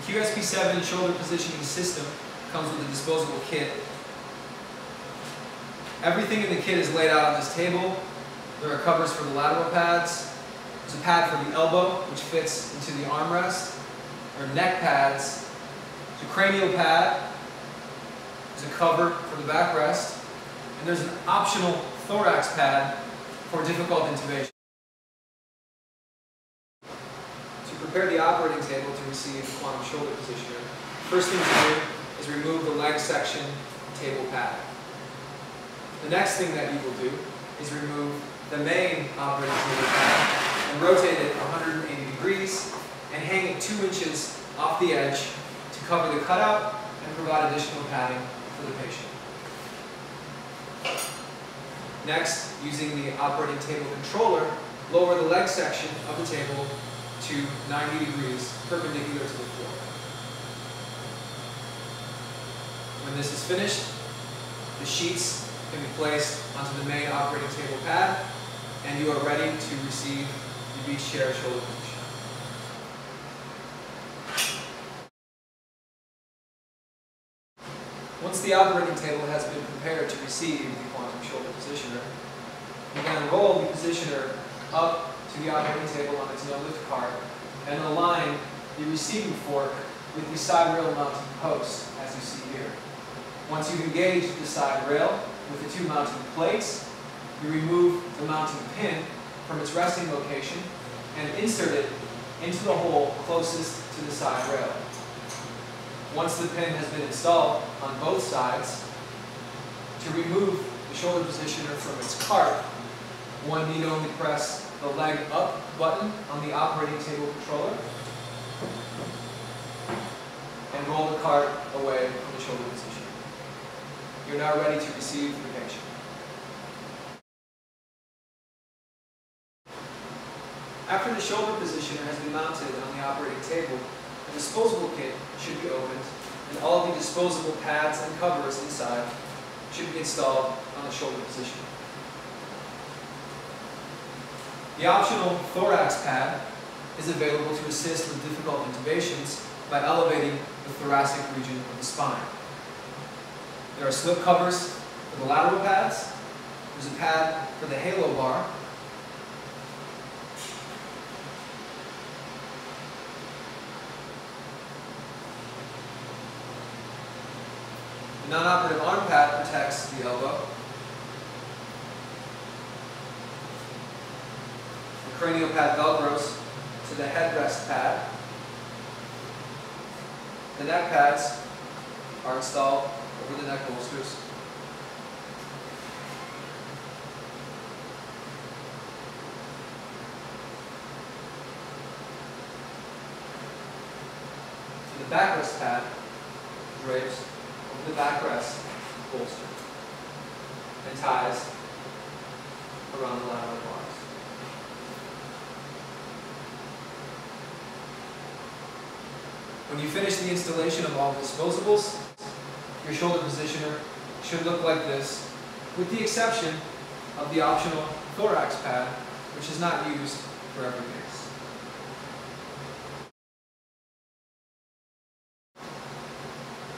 QSP7 shoulder positioning system comes with a disposable kit. Everything in the kit is laid out on this table. There are covers for the lateral pads. There's a pad for the elbow, which fits into the armrest. There are neck pads. There's a cranial pad. There's a cover for the backrest. And there's an optional thorax pad for difficult intubation. To prepare the operating table to receive the quantum shoulder positioner, first thing to do is remove the leg section table pad. The next thing that you will do is remove the main operating table pad and rotate it 180 degrees and hang it 2 inches off the edge to cover the cutout and provide additional padding for the patient. Next, using the operating table controller, lower the leg section of the table to 90 degrees perpendicular to the floor. When this is finished, the sheets can be placed onto the main operating table pad, and you are ready to receive the beach chair shoulder position. Once the operating table has been prepared to receive the quantum shoulder positioner, you can roll the positioner up to the operating table on its no-lift cart and align the receiving fork with the side rail mounting post, as you see here. Once you've engaged the side rail with the 2 mounting plates, you remove the mounting pin from its resting location and insert it into the hole closest to the side rail. Once the pin has been installed on both sides, to remove the shoulder positioner from its cart, one need only press the leg up button on the operating table controller and roll the cart away from the shoulder position. You're now ready to receive the patient. After the shoulder positioner has been mounted on the operating table, the disposable kit should be opened and all of the disposable pads and covers inside should be installed on the shoulder positioner. The optional thorax pad is available to assist with difficult intubations by elevating the thoracic region of the spine. There are slip covers for the lateral pads. There's a pad for the halo bar. The non-operative arm pad protects the elbow. The cranial pad velcros to the headrest pad. The neck pads are installed over the neck bolsters. The backrest pad drapes over the backrest bolster and ties around the lateral bars. When you finish the installation of all the disposables, your shoulder positioner should look like this, with the exception of the optional thorax pad, which is not used for every case.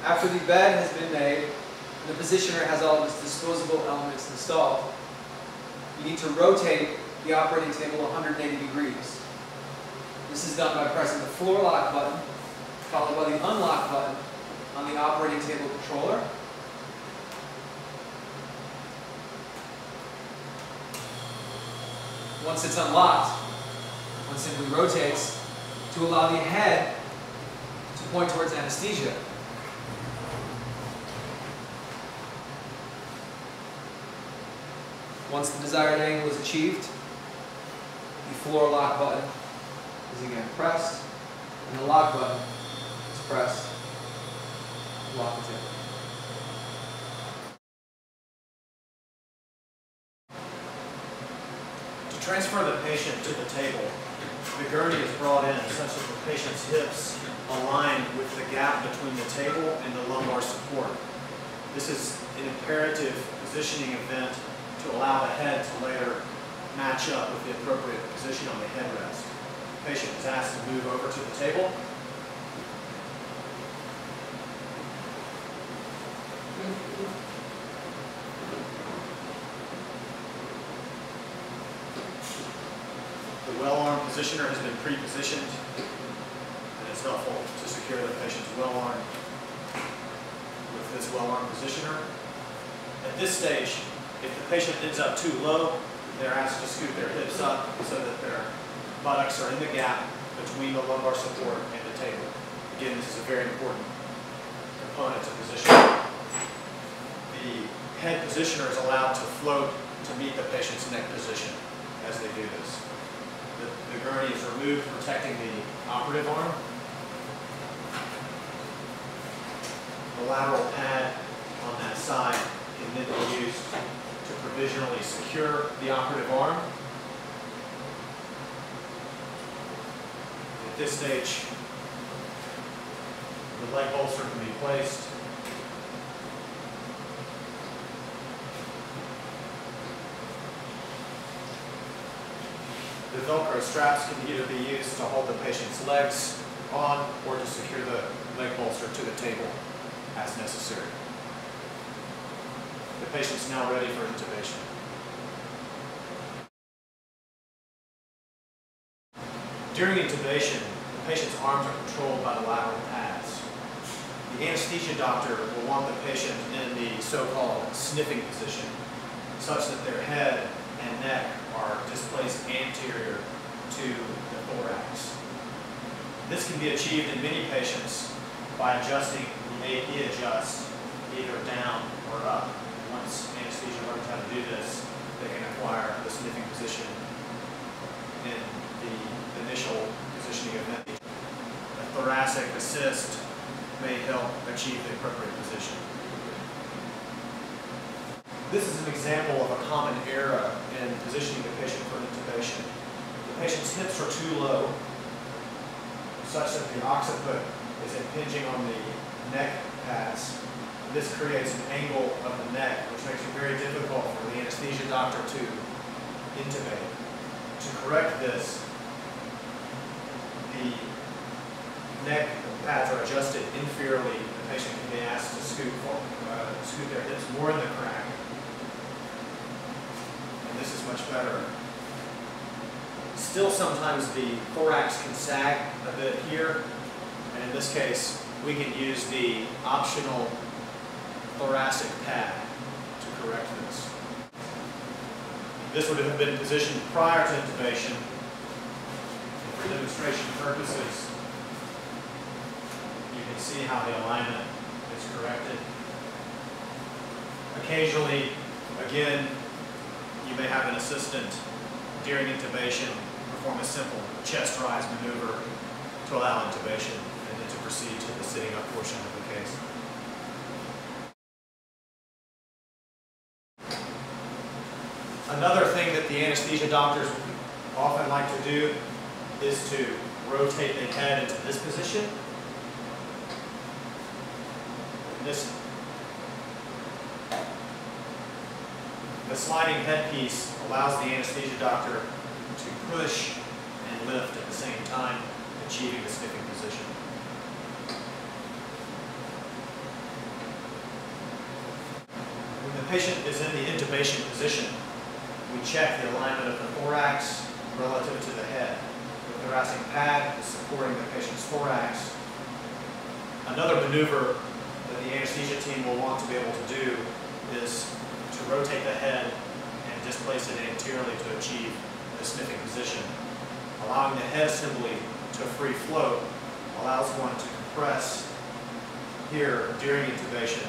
After the bed has been made and the positioner has all of its disposable elements installed, you need to rotate the operating table 180 degrees. This is done by pressing the floor lock button, followed by the unlock button on the operating table controller. Once it's unlocked, one simply rotates to allow the head to point towards anesthesia. Once the desired angle is achieved, the floor lock button is again pressed, and the lock button is pressed to lock the table. To transfer the patient to the table, the gurney is brought in such that the patient's hips align with the gap between the table and the lumbar support. This is an imperative positioning event to allow the head to later match up with the appropriate position on the headrest. The patient is asked to move over to the table well arm positioner has been pre-positioned, and it's helpful to secure the patient's well arm with this well arm positioner. At this stage, if the patient ends up too low, they're asked to scoot their hips up so that their buttocks are in the gap between the lumbar support and the table. Again, this is a very important component to positioning. The head positioner is allowed to float to meet the patient's neck position as they do this. The gurney is removed, protecting the operative arm. The lateral pad on that side can then be used to provisionally secure the operative arm. At this stage, the leg bolster can be placed. The Velcro straps can either be used to hold the patient's legs on or to secure the leg bolster to the table as necessary. The patient's now ready for intubation. During intubation, the patient's arms are controlled by the lateral pads. The anesthesia doctor will want the patient in the so-called sniffing position, such that their head and neck are displaced anterior to the thorax. This can be achieved in many patients by adjusting the AP adjust either down or up. Once anesthesia learns how to do this, they can acquire the sniffing position in the initial positioning of the neck. A thoracic assist may help achieve the appropriate position. This is an example of a common error in positioning the patient for intubation. The patient's hips are too low, such that the occiput is impinging on the neck pads. This creates an angle of the neck, which makes it very difficult for the anesthesia doctor to intubate. To correct this, the neck pads are adjusted inferiorly. The patient can be asked to scoot their hips more in the crack. And this is much better. Still, sometimes the thorax can sag a bit here, and in this case, we can use the optional thoracic pad to correct this. This would have been positioned prior to intubation. And for demonstration purposes, you can see how the alignment is corrected. Occasionally, again, you may have an assistant during intubation perform a simple chest rise maneuver to allow intubation and then to proceed to the sitting up portion of the case. Another thing that the anesthesia doctors often like to do is to rotate the head into this position. The sliding headpiece allows the anesthesia doctor to push and lift at the same time, achieving the sniffing position. When the patient is in the intubation position, we check the alignment of the thorax relative to the head. The thoracic pad is supporting the patient's thorax. Another maneuver that the anesthesia team will want to be able to do is to rotate the head and displace it anteriorly to achieve the sniffing position. Allowing the head assembly to free float allows one to compress here during intubation,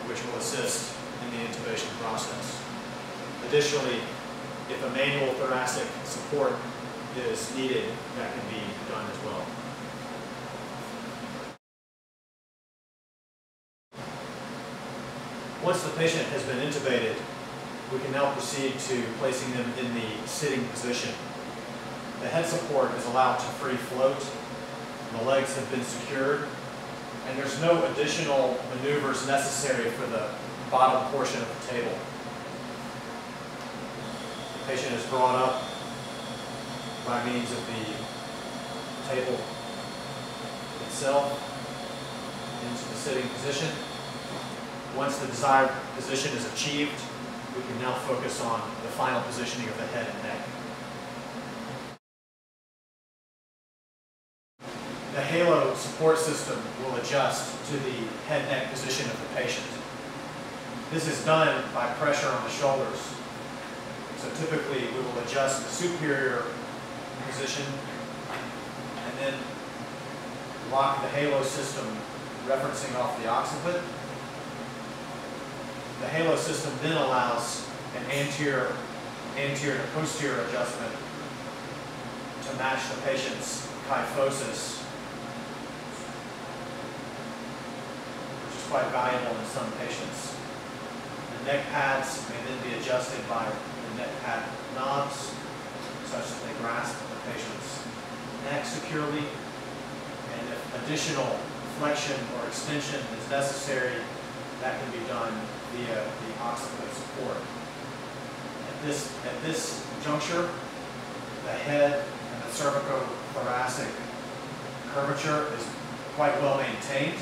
which will assist in the intubation process. Additionally, if a manual thoracic support is needed, that can be done as well. Once the patient has been intubated, we can now proceed to placing them in the sitting position. The head support is allowed to free float, the legs have been secured, and there's no additional maneuvers necessary for the bottom portion of the table. The patient is brought up by means of the table itself into the sitting position. Once the desired position is achieved, we can now focus on the final positioning of the head and neck. support system will adjust to the head-neck position of the patient. This is done by pressure on the shoulders. So typically we will adjust the superior position and then lock the halo system referencing off the occiput. The halo system then allows an anterior to posterior adjustment to match the patient's kyphosis, which is quite valuable in some patients. The neck pads may then be adjusted by the neck pad knobs such that they grasp the patient's neck securely, and if additional flexion or extension is necessary, that can be done via the occiput support. At this juncture, the head and the cervicothoracic curvature is quite well maintained,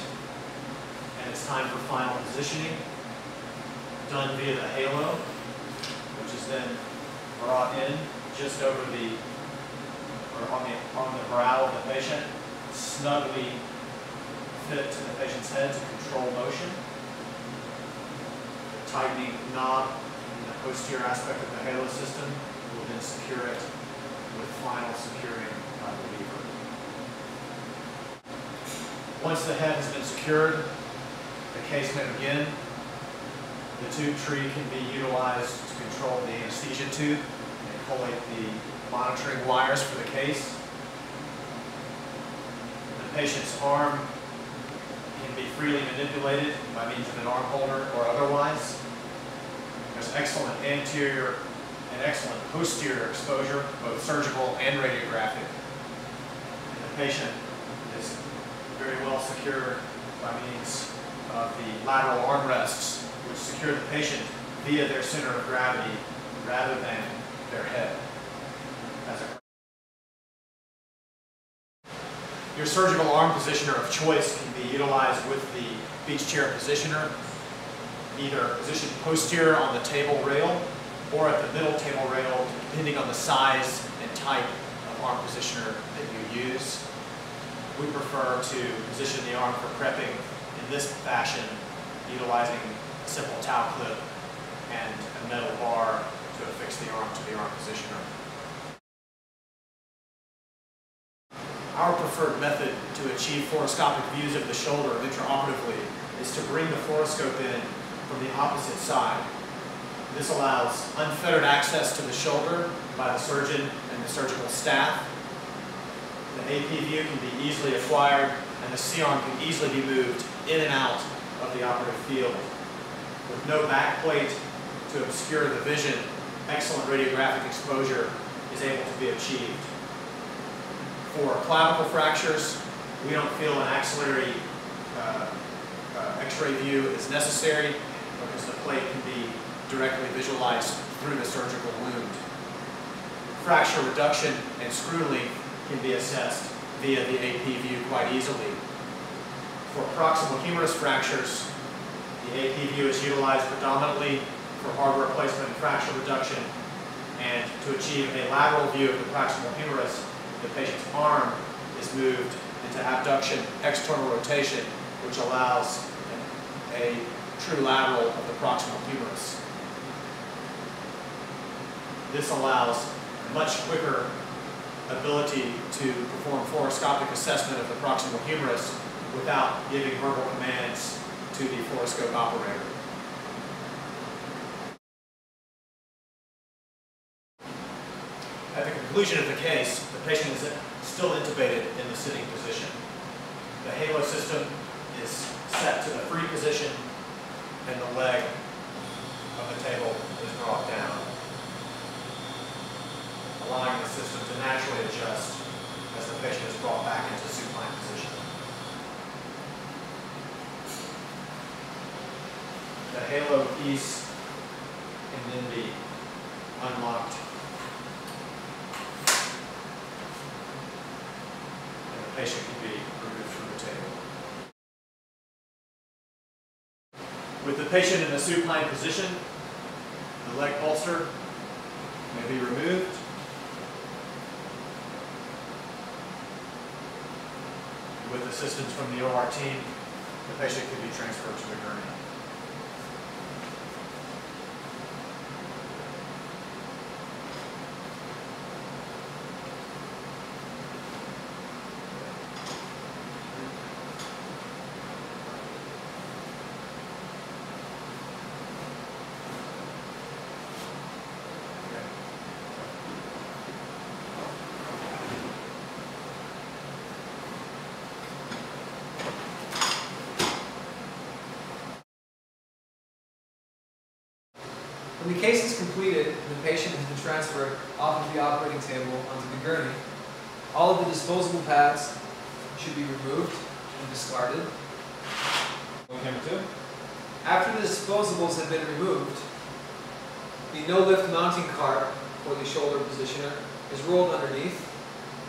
and it's time for final positioning, done via the halo, which is then brought in just over on the brow of the patient, snugly fit to the patient's head to control motion. The tightening knob in the posterior aspect of the halo system will then secure it with final securing by the lever. Once the head has been secured, the case may begin. The tube tree can be utilized to control the anesthesia tube and collate the monitoring wires for the case. The patient's arm can be freely manipulated by means of an arm holder or otherwise. There's excellent anterior and excellent posterior exposure, both surgical and radiographic. And the patient is very well secured by means of the lateral armrests, which secure the patient via their center of gravity rather than their head. Your surgical arm positioner of choice can be utilized with the beach chair positioner, either positioned posterior on the table rail or at the middle table rail, depending on the size and type of arm positioner that you use. We prefer to position the arm for prepping in this fashion, utilizing a simple towel clip and a metal bar to affix the arm to the arm positioner. Our preferred method to achieve fluoroscopic views of the shoulder intraoperatively is to bring the fluoroscope in from the opposite side. This allows unfettered access to the shoulder by the surgeon and the surgical staff. The AP view can be easily acquired, and the C-arm can easily be moved in and out of the operative field. With no backplate to obscure the vision, excellent radiographic exposure is able to be achieved. For clavicle fractures, we don't feel an axillary X-ray view is necessary because the plate can be directly visualized through the surgical wound. Fracture reduction and screw length can be assessed via the AP view quite easily. For proximal humerus fractures, the AP view is utilized predominantly for hardware placement and fracture reduction, and to achieve a lateral view of the proximal humerus, the patient's arm is moved into abduction external rotation, which allows a true lateral of the proximal humerus. This allows a much quicker ability to perform fluoroscopic assessment of the proximal humerus without giving verbal commands to the fluoroscope operator. At the conclusion of the case, the patient is still intubated in the sitting position. The halo system is set to the free position, and the leg of the table is brought down, allowing the system to naturally adjust as the patient is brought back into supine position. The halo piece can then be unlocked, and the patient can be removed from the table. With the patient in the supine position, the leg bolster may be removed. With assistance from the OR team, the patient can be transferred to the gurney. When the case is completed and the patient has been transferred off of the operating table onto the gurney, all of the disposable pads should be removed and discarded. After the disposables have been removed, the no-lift mounting cart for the shoulder positioner is rolled underneath,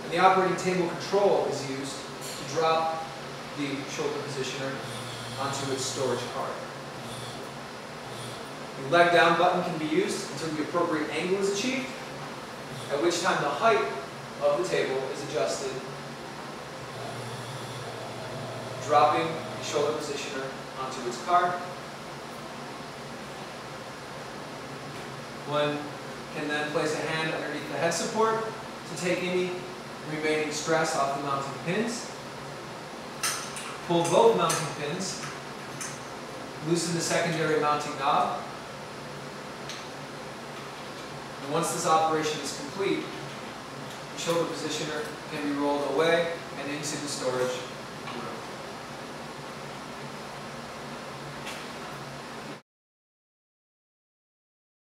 and the operating table control is used to drop the shoulder positioner onto its storage cart. The leg down button can be used until the appropriate angle is achieved, at which time the height of the table is adjusted, dropping the shoulder positioner onto its cart. One can then place a hand underneath the head support to take any remaining stress off the mounting pins. Pull both mounting pins, loosen the secondary mounting knob. And once this operation is complete, the shoulder positioner can be rolled away and into the storage